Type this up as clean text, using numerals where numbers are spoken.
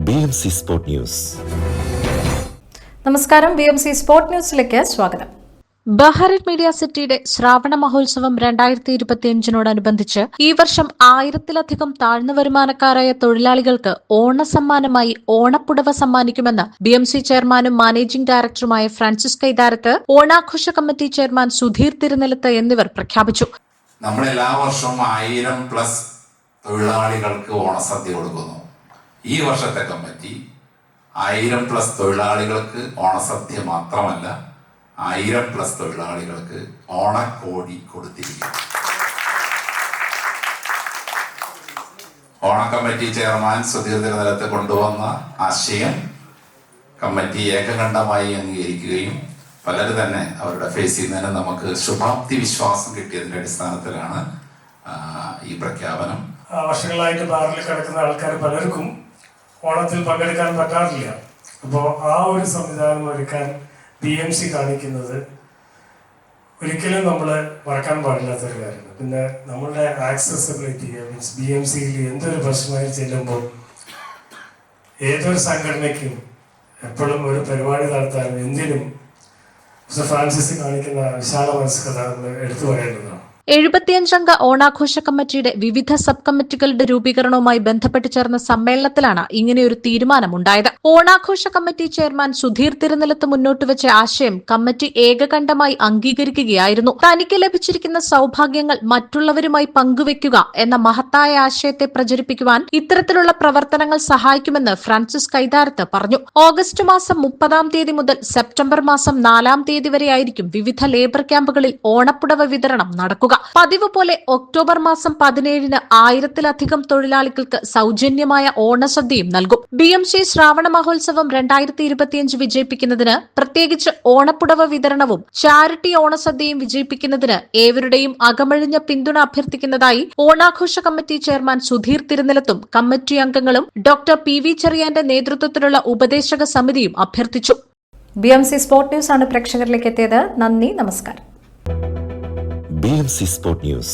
BMC Sport News. നമസ്കാരം, BMC sport ന്യൂസിലേക്ക് സ്വാഗതം. ബഹ്റിൻ മീഡിയ സിറ്റിയുടെ ശ്രാവണ മഹോത്സവം 2025നോടനുബന്ധിച്ച് ഈ വർഷം 1000-ലധികം താഴ്ന്ന വരുമാനക്കാരായ തൊഴിലാളികൾക്ക് ഓണസമ്മാനമായി ഓണപ്പുടവ സമ്മാനിക്കുമെന്ന് BMC ചെയർമാനും മാനേജിംഗ് ഡയറക്ടറുമായ ഫ്രാൻസിസ് കൈതാരത്ത്, ഓണാഘോഷ കമ്മിറ്റി ചെയർമാൻ സുധീർ തിരുനെല്ലത്ത് എന്നിവർ പ്രഖ്യാപിച്ചു. നമ്മൾ എല്ലാ വർഷവും 1000+ തൊഴിലാളികൾക്ക് ഓണസദ്യ കൊടുക്കുന്നു. ഈ വർഷത്തെ കമ്മിറ്റി 1000+ തൊഴിലാളികൾക്ക് ഓണസദ്യ മാത്രമല്ല, 1000+ തൊഴിലാളികൾക്ക് ഓണക്കോടി കൊടുത്തിരിക്കുന്നു. ഓണ കമ്മിറ്റി ചെയർമാൻ സുധീർ തിരുനെല്ലത്ത് കൊണ്ടുവന്ന ആശയം കമ്മിറ്റി ഏകകണ്ഠമായി അംഗീകരിക്കുകയും പലരും തന്നെ അവരുടെ ഫേസിൽ നിന്ന് നമുക്ക് ശുഭാപ്തി വിശ്വാസം കിട്ടിയതിന്റെ അടിസ്ഥാനത്തിലാണ് ഈ പ്രഖ്യാപനം. വർഷങ്ങളായിട്ട് ബാറിൽ കിടക്കുന്ന ആൾക്കാർ പലർക്കും ഓണത്തിൽ പങ്കെടുക്കാൻ പറ്റാറില്ല. അപ്പോൾ ആ ഒരു സംവിധാനം ഒരുക്കാൻ BMC കാണിക്കുന്നത് ഒരിക്കലും നമ്മൾ മറക്കാൻ പാടില്ലാത്തൊരു കാര്യമാണ്. പിന്നെ നമ്മളുടെ ആക്സസിബിലിറ്റി മീൻസ് BMCയിൽ എന്തൊരു പ്രശ്നമായി ചെല്ലുമ്പോൾ ഏതൊരു സംഘടനയ്ക്കും എപ്പോഴും ഒരു പരിപാടി നടത്താനും എന്തിനും ഫ്രാൻസിസ് കാണിക്കുന്ന വിശാല മനസ്കത എടുത്തു പറയേണ്ടതാണ്. 75-അംഗ ഓണാഘോഷ കമ്മിറ്റിയുടെ വിവിധ സബ് കമ്മിറ്റികളുടെ രൂപീകരണവുമായി ബന്ധപ്പെട്ട് ചേർന്ന സമ്മേളനത്തിലാണ് ഇങ്ങനെയൊരു തീരുമാനമുണ്ടായത്. ഓണാഘോഷ കമ്മിറ്റി ചെയർമാൻ സുധീർ തിരുനെല്ലത്ത് മുന്നോട്ടുവച്ച ആശയം കമ്മിറ്റി ഏകകണ്ഠമായി അംഗീകരിക്കുകയായിരുന്നു. തനിക്ക് ലഭിച്ചിരിക്കുന്ന സൌഭാഗ്യങ്ങൾ മറ്റുള്ളവരുമായി പങ്കുവെക്കുക എന്ന മഹത്തായ ആശയത്തെ പ്രചരിപ്പിക്കുവാൻ ഇത്തരത്തിലുള്ള പ്രവർത്തനങ്ങൾ സഹായിക്കുമെന്ന് ഫ്രാൻസിസ് കൈതാരത്ത് പറഞ്ഞു. ഓഗസ്റ്റ് മാസം 30-ാം തീയതി മുതൽ സെപ്റ്റംബർ മാസം 4-ാം തീയതി വരെയായിരിക്കും വിവിധ ലേബർ ക്യാമ്പുകളിൽ ഓണപ്പുടവ വിതരണം നടക്കുക. പതിവ് പോലെ ഒക്ടോബർ മാസം 17-ന് 1000-ലധികം തൊഴിലാളികൾക്ക് സൗജന്യമായ ഓണസദ്യയും നൽകും. BMC ശ്രാവണ മഹോത്സവം 2025 വിജയിപ്പിക്കുന്നതിന്, പ്രത്യേകിച്ച് ഓണപ്പുടവ വിതരണവും ചാരിറ്റി ഓണസദ്യയും വിജയിപ്പിക്കുന്നതിന് ഏവരുടെയും അകമഴിഞ്ഞ പിന്തുണ അഭ്യർത്ഥിക്കുന്നതായി ഓണാഘോഷ കമ്മിറ്റി ചെയർമാൻ സുധീർ തിരുനെല്ലത്തും കമ്മിറ്റി അംഗങ്ങളും ഡോക്ടർ PV ചെറിയാന്റെ നേതൃത്വത്തിലുള്ള ഉപദേശക സമിതിയും അഭ്യർത്ഥിച്ചു. BMC സ്പോർട്ട് ന്യൂസ് ആണ് പ്രേക്ഷകരിലേക്ക് എത്തിയത്. നന്ദി, നമസ്കാരം. BMC Sport News.